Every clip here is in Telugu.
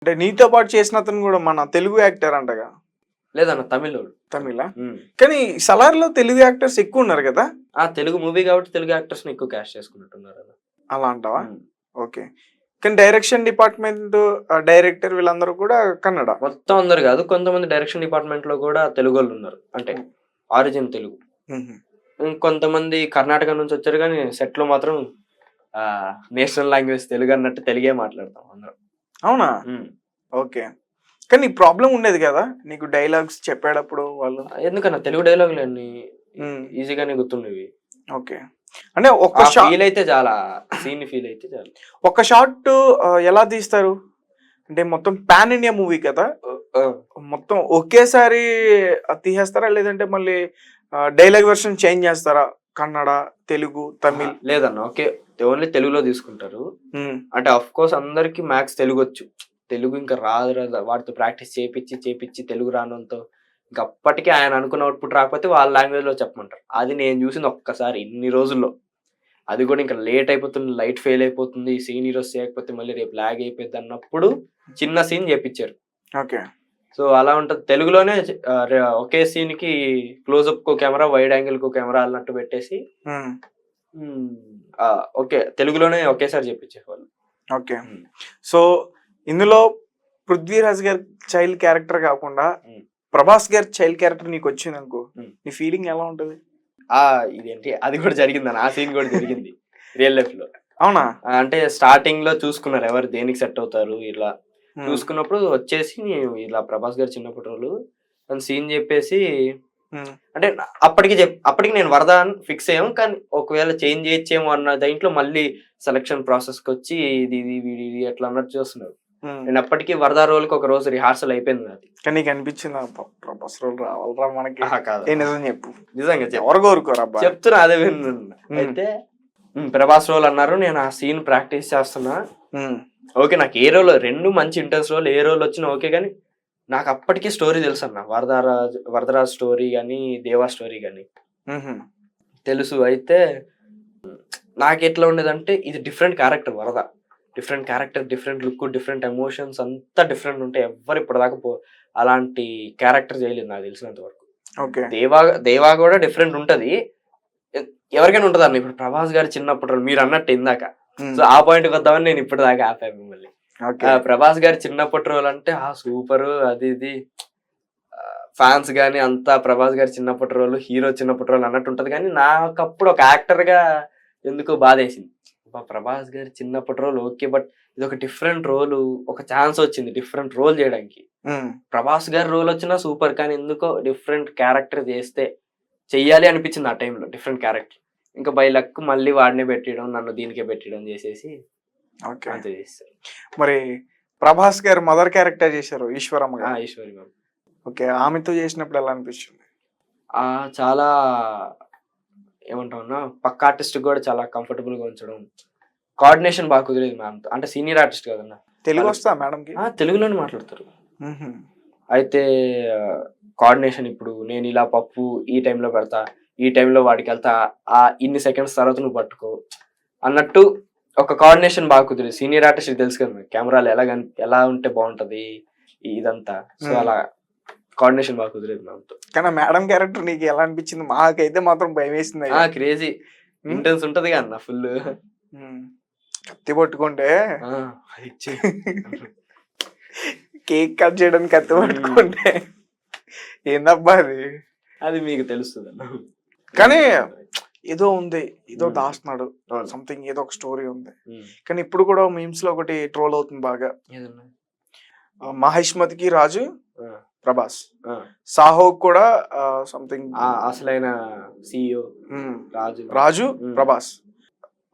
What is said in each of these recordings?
అంటే నీతో పాటు చేసిన అతను కూడా మన తెలుగు యాక్టర్ అంటగా. లేదన్న తమిళోడు. తమిళ. కానీ సలార్లో తెలుగు యాక్టర్స్ ఎక్కువ ఉన్నారు కదా. తెలుగు మూవీ కాబట్టి తెలుగు యాక్టర్స్ ని ఎక్కువ క్యాస్ట్ చేసుకున్నట్టున్నారు అన్న. అలా అంటావా? ఓకే. కానీ డైరెక్షన్ డిపార్ట్మెంట్ డైరెక్టర్ వీళ్ళందరూ కూడా కన్నడ. మొత్తం అందరు కాదు, కొంతమంది డైరెక్షన్ డిపార్ట్మెంట్ లో కూడా తెలుగు వాళ్ళు ఉన్నారు, అంటే ఆరిజిన్ తెలుగు. ఇంకొంతమంది కర్ణాటక నుంచి వచ్చారు, కానీ సెట్ లో మాత్రం నేషనల్ లాంగ్వేజ్ తెలుగు అన్నట్టు తెలుగే మాట్లాడతాం అందరం. అవునా? ఓకే. కానీ ప్రాబ్లం ఉండేది కదా నీకు డైలాగ్స్ చెప్పేటప్పుడు వాళ్ళు? ఎందుకన్నా తెలుగు డైలాగులు అన్ని ఈజీగానే గుర్తుండేవి. ఓకే. అంటే ఒక ఫీల్ అయితే చాలా, సీన్ ఫీల్ అయితే చాలా. ఒక షాట్ ఎలా తీస్తారు అంటే మొత్తం పాన్ ఇండియా మూవీ కదా, మొత్తం ఒకేసారి తీసేస్తారా లేదంటే మళ్ళీ డైలాగ్ వెర్షన్ చేంజ్ చేస్తారా? కన్నడ, తెలుగు, తమిళ్? లేదన్న, ఓకే, ఓన్లీ తెలుగులో తీసుకుంటారు. అంటే ఆఫ్ కోర్స్ అందరికి మ్యాథ్స్ తెలుగు వచ్చు, తెలుగు ఇంకా రాదు వాటితో ప్రాక్టీస్ చేపించి తెలుగు రానంతో ఇంకా అప్పటికే ఆయన అనుకున్న అవుట్పుట్ రాకపోతే వాళ్ళ లాంగ్వేజ్ లో చెప్పమంటారు. అది నేను చూసింది ఒక్కసారి ఇన్ని రోజుల్లో. అది కూడా ఇంకా లేట్ అయిపోతుంది, లైట్ ఫెయిల్ అయిపోతుంది, సీన్ ఈరోజు చేయకపోతే మళ్ళీ రేపు లాగ్ అయిపోద్ది అన్నప్పుడు చిన్న సీన్ చేపించారు. ఓకే. సో అలా ఉంటది తెలుగులోనే. ఒకే సీన్ కి క్లోజ్అప్ కో కెమెరా, వైడ్ యాంగిల్ కో కెమెరా అన్నట్టు పెట్టేసి ఓకే తెలుగులోనే ఒకేసారి చెప్పించేవాళ్ళు. ఓకే. సో ఇందులో పృథ్వీరాజ్ గారి చైల్డ్ క్యారెక్టర్ కాకుండా ప్రభాస్ గారి చైల్డ్ క్యారెక్టర్ నీకు వచ్చింది అనుకో, నీ ఫీలింగ్ ఎలా ఉంటది? ఇదేంటి, అది కూడా జరిగిందని, ఆ సీన్ కూడా జరిగింది రియల్ లైఫ్ లో. అవునా? అంటే స్టార్టింగ్ లో చూసుకున్నారు ఎవరు దేనికి సెట్ అవుతారు, ఇలా చూసుకున్నప్పుడు వచ్చేసి ఇలా ప్రభాస్ గారు చిన్నప్పటి రోజు అని సీన్ చెప్పేసి, అంటే అప్పటికి నేను వరద ఫిక్స్ అయ్యాం, కానీ ఒకవేళ చేంజ్ చేయొచ్చేమో అన్న దాంట్లో మళ్ళీ సెలక్షన్ ప్రాసెస్ కి వచ్చి ఇది ఎట్లా అన్నట్టు చూస్తున్నారు. నేను అప్పటికి వరద రోల్ కి ఒక రోజు రిహార్సల్ అయిపోయింది నాది. కానీ నీకు అనిపించింది ప్రభాస్ రోల్ రావాలరా మనకి? నిజం చెప్పు, నిజంగా ఎవరు కోరుకోరా? చెప్తున్నా అదే విన్నా. అయితే ప్రభాస్ రోల్ అన్నారు, నేను ఆ సీన్ ప్రాక్టీస్ చేస్తున్నా. ఓకే, నాకు ఏ రోల్, రెండు మంచి ఇంటెన్స్ రోల్, ఏ రోల్ వచ్చినా ఓకే, కానీ నాకు అప్పటికే స్టోరీ తెలుసు అన్న. వరదరాజ్ స్టోరీ కానీ దేవా స్టోరీ కానీ తెలుసు. అయితే నాకు ఎట్లా ఉండేదంటే ఇది డిఫరెంట్ క్యారెక్టర్, వరద different character, different look, different emotions అంతా డిఫరెంట్ ఉంటాయి. ఎవరు ఇప్పటిదాకా అలాంటి క్యారెక్టర్ చేయలేదు నాకు తెలిసినంత వరకు. దేవా కూడా డిఫరెంట్ ఉంటది, ఎవరికైనా ఉంటది అన్న. ఇప్పుడు ప్రభాస్ గారు చిన్నప్పుడు మీరు అన్నట్టు ఇందాక, సో ఆ పాయింట్ వద్దామని నేను ఇప్పటిదాకా ఆపాను మిమ్మల్ని. ప్రభాస్ గారి చిన్నప్పటి రోజులు అంటే సూపర్, అది ఇది ఫ్యాన్స్ గానీ అంతా ప్రభాస్ గారి చిన్నప్పటి రోజులు, హీరో చిన్నప్పటి రోజులు అన్నట్టు ఉంటది. కానీ నాకు అప్పుడు ఒక యాక్టర్ గా ఎందుకో బాధేసింది. ప్రభాస్ గారి చిన్నప్పటి రోల్ ఓకే, బట్ ఇది ఒక డిఫరెంట్ రోల్, ఒక ఛాన్స్ వచ్చింది డిఫరెంట్ రోల్ చేయడానికి. ప్రభాస్ గారి రోల్ వచ్చినా సూపర్, కానీ ఎందుకో డిఫరెంట్ క్యారెక్టర్ చేస్తే చెయ్యాలి అనిపించింది ఆ టైంలో, డిఫరెంట్ క్యారెక్టర్. ఇంకా బై లక్ మళ్ళీ వాడినే పెట్టడం, నన్ను దీనికే పెట్టడం చేసేసి అంతే చేస్తారు. మరి ప్రభాస్ గారు మదర్ క్యారెక్టర్ చేశారు ఈశ్వరమ్మ గారు. ఈశ్వరి మ్యామ్. ఓకే, ఆమెతో చేసినప్పుడు ఎలా అనిపించింది? చాలా ఏమంటామన్నా, పక్క ఆర్టిస్ట్ కూడా చాలా కంఫర్టబుల్ గా ఉంచడం, కోఆర్డినేషన్ బాగా కుదిరేది మ్యామ్. అంటే సీనియర్ ఆర్టిస్ట్ కదన్నా. తెలుగు వస్తా మేడం కి? తెలుగులోనే మాట్లాడతారు. అయితే కోఆర్డినేషన్, ఇప్పుడు నేను ఇలా పప్పు ఈ టైంలో పెడతా, ఈ టైంలో వాడికి వెళ్తా, ఇన్ని సెకండ్స్ తర్వాత నువ్వు పట్టుకో అన్నట్టు ఒక కోఆర్డినేషన్ బాగా కుదిరేది. సీనియర్ ఆర్టిస్ట్ తెలుసు కదా, కెమెరాలు ఎలా ఉంటే బాగుంటది ఇదంతా. సో అలా కోఆర్డినేషన్ బాగా కుదిరేది మ్యామ్తో. కానీ మేడం క్యారెక్టర్ నీకు ఎలా అనిపించింది? మాకైతే మాత్రం భయం వేసింది. క్రేజీ ఇంటెన్స్ ఉంటది అన్న, ఫుల్ కత్తి పట్టుకుంటే కేక్ కట్ చేయడానికి కత్తి పట్టుకుంటే ఏందబ్బా అది మీకు తెలుస్తుంది అన్న. కానీ ఏదో ఉంది, ఏదో దాస్తున్నాడు సంథింగ్, ఏదో ఒక స్టోరీ ఉంది. కానీ ఇప్పుడు కూడా మీమ్స్ లో ఒకటి ట్రోల్ అవుతుంది బాగా, మహేష్మతికి రాజు ప్రభాస్, సాహో కూడా సంథింగ్ అసలైన CEO రాజు ప్రభాస్,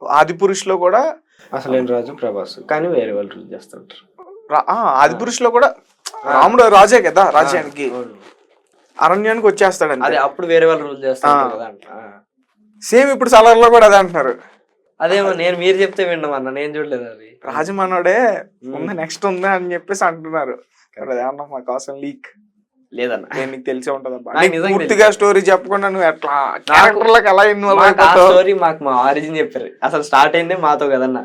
ఆది పురుష్ లో కూడా అసలైన రాజు ప్రభాస్, కానీ వేరే వాళ్ళు రూల్ చేస్తుంటారు. ఆది పురుష్ లో కూడా రాముడు రాజే కదా, రాజ్యానికి అరణ్యానికి వచ్చేస్తాడండి. అదే అప్పుడు వేరే వాళ్ళు రూల్ చేస్తారు కదా. సేమ్ ఇప్పుడు సలార్ లో కూడా అదే అంటున్నారు. అదేమో నేను మీరు చెప్తే విన్నాం అన్న, నేను చూడలేదు. అది రాజమనోడే ఉంది, నెక్స్ట్ ఉంది అని చెప్పేసి అంటున్నారు. అదేమన్నా మా కోసం లీక్ లేదన్న, నేను నీకు తెలిసే ఉంటదబ్బా. పూర్తిగా స్టోరీ చెప్పకుండా నువ్వు ఎట్లా క్యారెక్టర్లకు ఎలా ఇన్వాల్వ్ స్టోరీ మాకు మా ఆరిజిన్ చెప్పారు. అసలు స్టార్ట్ అయిందే మాతో కదన్న.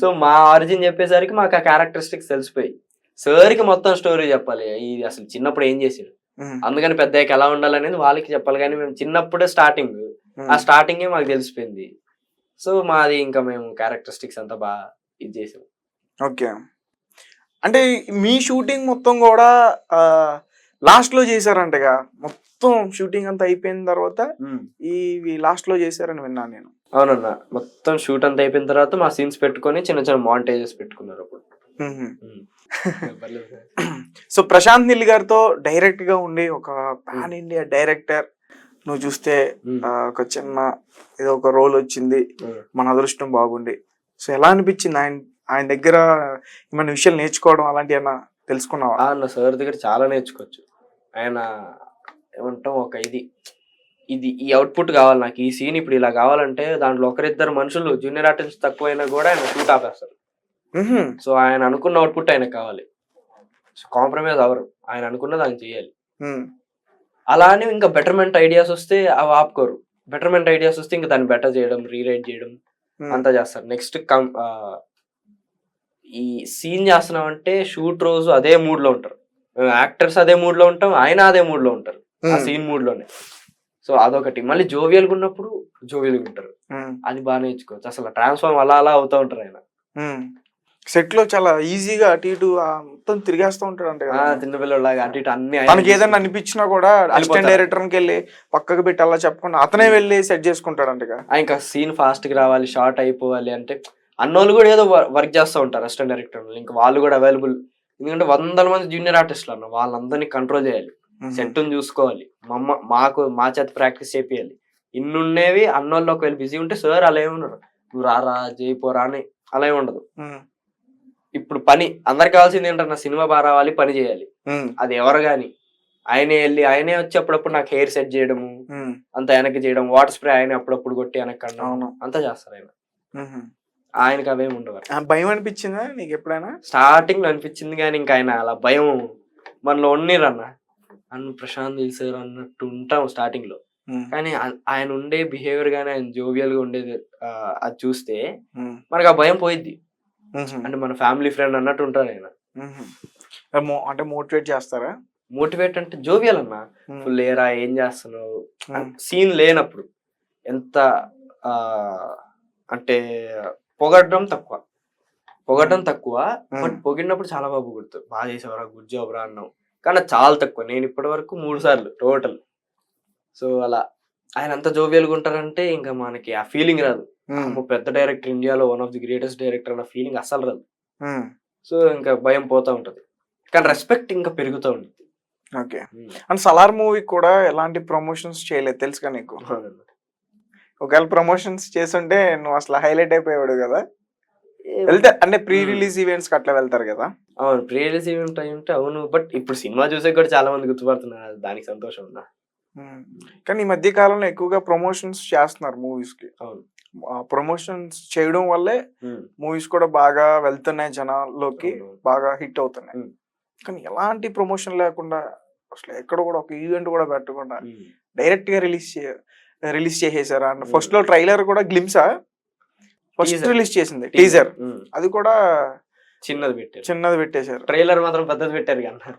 సో మా ఆరిజిన్ చెప్పేసరికి మాకు ఆ క్యారెక్టరిస్టిక్స్ తెలిసిపోయి, సార్కి మొత్తం స్టోరీ చెప్పాలి, ఇది అసలు చిన్నప్పుడు ఏం చేసాడు, అందుకని పెద్దయ్యాక ఎలా ఉండాలనేది వాళ్ళకి చెప్పాలి. కానీ మేము చిన్నప్పుడే స్టార్టింగ్, ఆ స్టార్టింగే మాకు తెలిసిపోయింది. సో మాది ఇంకా మేము క్యారెక్టరిస్టిక్స్ అంతా బాగా ఇది చేసాం. ఓకే. అంటే మీ షూటింగ్ మొత్తం కూడా లాస్ట్ లో చేశారంటగా, మొత్తం షూటింగ్ అంతా అయిపోయిన తర్వాత ఈ లాస్ట్ లో చేశారని విన్నాను నేను. అవునన్న, మొత్తం షూట్ అంతా అయిపోయిన తర్వాత మా సీన్స్ పెట్టుకొని చిన్న చిన్న మాంటేజెస్ పెట్టుకున్నారు అప్పుడు. సో ప్రశాంత్ నీల్ గారితో డైరెక్ట్ గా ఉండి ఒక పాన్ ఇండియా డైరెక్టర్ నువ్వు చూస్తే ఒక చిన్న ఏదో ఒక రోల్ వచ్చింది, మన అదృష్టం బాగుండి. సో ఎలా అనిపించింది ఆయన దగ్గర ఏమైనా విషయాలు నేర్చుకోవడం అలాంటి ఏమన్నా తెలుసుకున్నావా? అన్న సార్ దగ్గర చాలా నేర్చుకోవచ్చు. ఆయన ఏమంటాం ఒక ఇది ఈ అవుట్పుట్ కావాలి నాకు, ఈ సీన్ ఇప్పుడు ఇలా కావాలంటే దాంట్లో ఒకరిద్దరు మనుషులు జూనియర్ ఆర్టిస్ట్ తక్కువైనా కూడా ఆయన షూట్ ఆపేస్తారు. సో ఆయన అనుకున్న అవుట్పుట్ ఆయనకు కావాలి, కాంప్రమైజ్ అవరు, ఆయన అనుకున్నది ఆయన చేయాలి. అలానే ఇంకా బెటర్మెంట్ ఐడియాస్ వస్తే అవి ఆపుకోరు, బెటర్మెంట్ ఐడియాస్ వస్తే ఇంకా దాన్ని బెటర్ చేయడం, రీరైట్ చేయడం అంతా చేస్తారు. నెక్స్ట్ ఈ సీన్ చేస్తున్నాం అంటే షూట్ రోజు అదే మూడ్ లో ఉంటారు, మేము యాక్టర్స్ అదే మూడ్ లో ఉంటాం, ఆయన అదే మూడ్ లో ఉంటారు, ఆ సీన్ మూడ్ లోనే. సో అదొకటి. మళ్ళీ జోవియల్గా ఉన్నప్పుడు జోవియల్గా ఉంటారు, అది బాగా నేర్చుకోవచ్చు. అసలు ట్రాన్స్ఫార్మ్ అలా అవుతూ ఉంటారు ఆయన. సెట్ లో చాలా ఈజీగా అటు ఇటు మొత్తం తిరిగేస్తూ ఉంటాడు అంటే చిన్నపిల్లలాగా అటు ఇటు అన్ని. మనకి ఏదైనా అనిపించినా కూడా అసిస్టెంట్ డైరెక్టర్ కి వెళ్ళి పక్కకు పెట్టి అలా చెప్పకుండా అతనే వెళ్ళి సెట్ చేసుకుంటాడు అంటే. ఇంకా సీన్ ఫాస్ట్ గా రావాలి, షార్ట్ అయిపోవాలి అంటే అన్నోళ్ళు కూడా ఏదో వర్క్ చేస్తూ ఉంటారు అసిస్టెంట్ డైరెక్టర్, ఇంకా వాళ్ళు కూడా అవైలబుల్. ఎందుకంటే 100 మంది జూనియర్ ఆర్టిస్టులు అన్న, వాళ్ళందరినీ కంట్రోల్ చేయాలి, సెట్ చూసుకోవాలి, మా చేత ప్రాక్టీస్ చేపియాలి. ఇన్నుండేవి అన్నోళ్ళు ఒకవేళ బిజీ ఉంటే సార్ అలా ఏమన్నారు, నువ్వు రారా జైపోరా అని అలా ఏమి ఉండదు. ఇప్పుడు పని అందరికి కావాల్సింది ఏంటన్నా, సినిమా బాగా రావాలి, పని చేయాలి. అది ఎవరు గాని ఆయనే వచ్చి అప్పుడప్పుడు నాకు హెయిర్ సెట్ చేయడము, అంత వెనక్కి చేయడం, వాటర్ స్ప్రే ఆయన అప్పుడప్పుడు కొట్టి వెనక్కి అనడం అంతా చేస్తారు ఆయన. ఆయనకి అవేమి ఉండవు. భయం అనిపించిందా నీకు ఎప్పుడైనా? స్టార్టింగ్ లో అనిపించింది, కానీ ఇంకా ఆయన అలా భయం మనలో ఉన్నీరన్న ప్రశాంత్ నీల్ సార్ అన్నట్టు ఉంటాం స్టార్టింగ్ లో. కానీ ఆయన ఉండే బిహేవియర్ గానీ, ఆయన జోవియల్ గా ఉండేది అది చూస్తే మనకు ఆ భయం పోయిద్ది. అంటే మన ఫ్యామిలీ ఫ్రెండ్ అన్నట్టు ఉంటాడు ఆయన. అంటే మోటివేట్ చేస్తారా? మోటివేట్ అంటే జోవియల్ అన్న, ఫుల్ లేరా ఏం చేస్తున్నావు, సీన్ లేనప్పుడు ఎంత అంటే పొగడడం తక్కువ, బట్ పొగిడినప్పుడు చాలా బాగా పొగుడుతావు, బాగా చేసేవరా, గుడ్ జాబ్ రా అన్నావు. కానీ చాలా తక్కువ. నేను ఇప్పటి వరకు 3 సార్లు టోటల్. సో అలా ఆయన అంత జోవియల్గా ఉంటారంటే ఇంకా మనకి ఆ ఫీలింగ్ రాదు, పెద్ద డైరెక్టర్, ఇండియాలో one of the greatest director అన్న ఫీలింగ్ అస్సలు రాదు. సో ఇంకా భయం పోతా ఉంటది, కానీ రెస్పెక్ట్ ఇంకా పెరుగుతూ ఉంటుంది. ఓకే. అండ్ సలార్ మూవీ కూడా ఎలాంటి ప్రమోషన్స్ చేయలేదు తెలుసుగా నీకు? ఒకవేళ ప్రమోషన్స్ చేస్తుంటే నువ్వు అసలు హైలైట్ అయిపోయాడు కదా. వెళ్తే అంటే ప్రీ రిలీజ్ ఈవెంట్స్ కి అట్లా వెళ్తారు కదా? అవును, ప్రీ రిలీజ్ ఈవెంట్ అంటే అవును, బట్ ఇప్పుడు సినిమా చూసే కూడా చాలా మంది గుర్తుపడుతున్నారు, దానికి సంతోషం ఉందా. కానీ ఈ మధ్య కాలంలో ఎక్కువగా ప్రమోషన్స్ చేస్తున్నారు మూవీస్ కి. అవును, ప్రమోషన్స్ చేయడం వల్లే మూవీస్ కూడా బాగా వెళ్తున్నాయి, జనాల్లోకి బాగా హిట్ అవుతున్నాయి. కానీ ఎలాంటి ప్రమోషన్ లేకుండా అసలు ఎక్కడ కూడా ఒక ఈవెంట్ కూడా పెట్టకుండా డైరెక్ట్ గా రిలీజ్ చేసేసారా? అండ్ ఫస్ట్ లో ట్రైలర్ కూడా గ్లిమ్సా ఫస్ట్ రిలీజ్ చేసింది, టీజర్, అది కూడా చిన్నది పెట్టేశారు, ట్రైలర్ మాత్రం పెద్దది పెట్టారు కదా.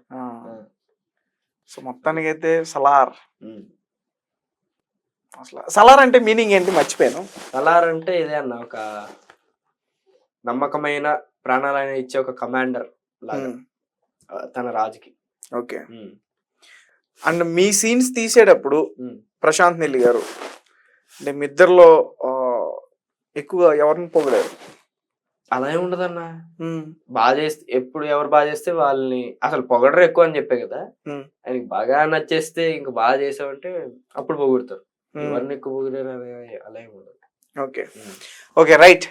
సో మొత్తానికి అయితే సలార్, అసలు సలార్ అంటే మీనింగ్ ఏంటి మర్చిపోయాను. సలార్ అంటే ఇదే అన్న, ఒక నమ్మకమైన ప్రాణాలైన ఇచ్చే ఒక కమాండర్ లాగా తన రాజుకి. ఓకే. అండ్ మీ సీన్స్ తీసేటప్పుడు ప్రశాంత్ నీల్ గారు అంటే మీ ఇద్దరిలో ఎక్కువ ఎవరిని పొగిడారు? అలా ఏమి ఉండదన్న, బాగా చేస్తే ఎప్పుడు ఎవరు బాగా చేస్తే వాళ్ళని అసలు పొగడరు ఎక్కువ అని చెప్పే కదా. ఆయనకి బాగా నచ్చేస్తే ఇంకా బాగా చేసావంటే అప్పుడు పొగుడతారు, ఎవరిని ఎక్కువ పొగిడారు అలా ఏమి ఉండదు. Okay okay right.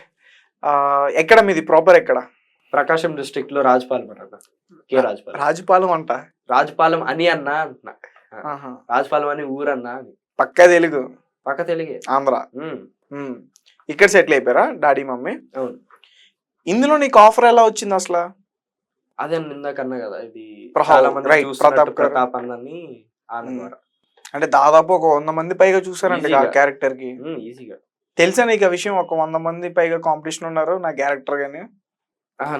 ఎక్కడ మీది ప్రాపర్ ఎక్కడ? ప్రకాశం డిస్ట్రిక్ట్ లో రాజపాలెం అన్న. కే రాజపాలెం. రాజపాలెం అంట, రాజపాలెం అని అన్నా అంటున్నా, రాజపాలెం అని ఊరన్నా. పక్క తెలుగు? పక్క తెలుగే, ఆంధ్ర. ఇక్కడ సెటిల్ అయిపోయారా డాడీ మమ్మీ? అవును. ఇందులో నీకు ఆఫర్ ఎలా వచ్చింది అసలు? అదే ఇందాకన్నా కదా, ఇది ప్రతాప్ అన్నని అంటే దాదాపు ఒక 100 మంది పైగా చూసారంటే ఆ క్యారెక్టర్ కి. ఈజీగా తెలుసా నీకు ఆ విషయం? ఒక 100 మంది పైగా కాంపిటీషన్ ఉన్నారు నా క్యారెక్టర్ గాని.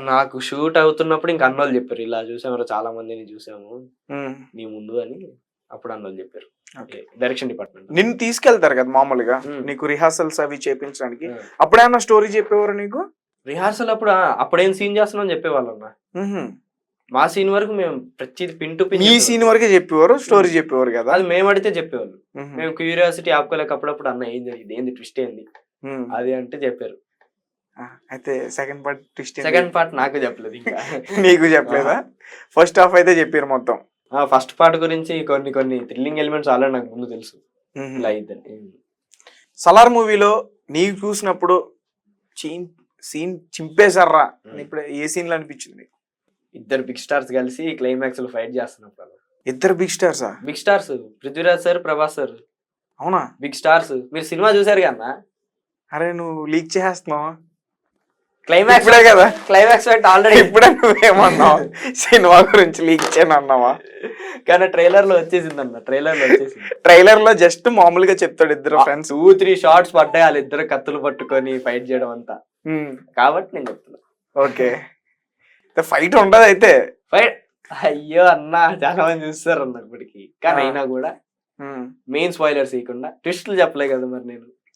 నాకు షూట్ అవుతున్నప్పుడు ఇంకా అన్నోళ్ళు చెప్పారు, ఇలా చూసాము చాలా మందిని చూసాము నీ ముందు అని. అప్పుడు అన్నోళ్ళు చెప్పారు, డైరెక్షన్ డిపార్ట్మెంట్. నిన్ను తీసుకెళ్తారు కదా మామూలుగా నీకు రిహార్సల్స్ అవి చేపించడానికి, అప్పుడేమన్నా స్టోరీ చెప్పేవారు నీకు? రిహార్సల్ అప్పుడు అప్పుడేం సీన్ చేస్తున్నాం అని చెప్పేవాళ్ళు అన్న. మా సీన్ వరకు మేము ప్రతిది పిన్ టు పిన్, ఈ సీన్ వరకే చెప్పేవారు, స్టోరీ చెప్పేవారు కదా? అది మేము అడిగితే చెప్పేవాళ్ళు. మేము క్యూరియాసిటీ ఆపుకోలేక అప్పుడప్పుడు అన్న ఏం జరిగింది, ఏంది ట్విస్ట్ ఏంది అది అంటే చెప్పారు. అయితే second part twist, second part నాకు చెప్పలేదు ఇంకా. నీకు చెప్పలేదా? ఫస్ట్ హాఫ్ అయితే చెప్పారు మొత్తం. ఫస్ట్ పార్ట్ గురించి కొన్ని కొన్ని థ్రిల్లింగ్ ఎలిమెంట్స్ ఆల్రెడీ నాకు ముందు తెలుసు. ఇలా అయిద్దని. సలార్ మూవీలో నీకు చూసినప్పుడు సీన్ చింపేశారా ఇప్పుడు ఏ సీన్ లో అనిపించింది? ఇద్దరు బిగ్ స్టార్స్ కలిసి క్లైమాక్స్ లో ఫైట్ చేస్తున్నప్పుడు. ఇద్దరు బిగ్ స్టార్సా? Big stars, Prithviraj sir, Prabhas sir. అవునా? Big stars. మీరు సినిమా చూసారు కన్నా? అరే నువ్వు లీక్ చేస్తున్నావా? క్లైమాక్స్ కదా, క్లైమాక్స్ ఫైట్ ఆల్రెడీ. ఇప్పుడే నువ్వేమన్నావు సినిమా గురించి లీక్ చేయను అన్నావా? కానీ ట్రైలర్ లో వచ్చేసింది అన్న, ట్రైలర్ లో జస్ట్ మామూలుగా చెప్తాడు ఇద్దరు ఫ్రెండ్స్ 2-3 షార్ట్స్ పడ్డాయి, వాళ్ళిద్దరు కత్తులు పట్టుకొని ఫైట్ చేయడం అంతా. కాబట్టి నేను చెప్తున్నా. ఓకే, ఫైట్ ఉండదు అయితే. ఫైట్ అయ్యో అన్న చాలా మంది చూస్తారు అన్న ఇప్పటికి, కానీ అయినా కూడా మెయిన్ స్పాయిలర్స్ ఇవ్వకుండా ట్విస్టులు చెప్పలే కదా మరి నేను.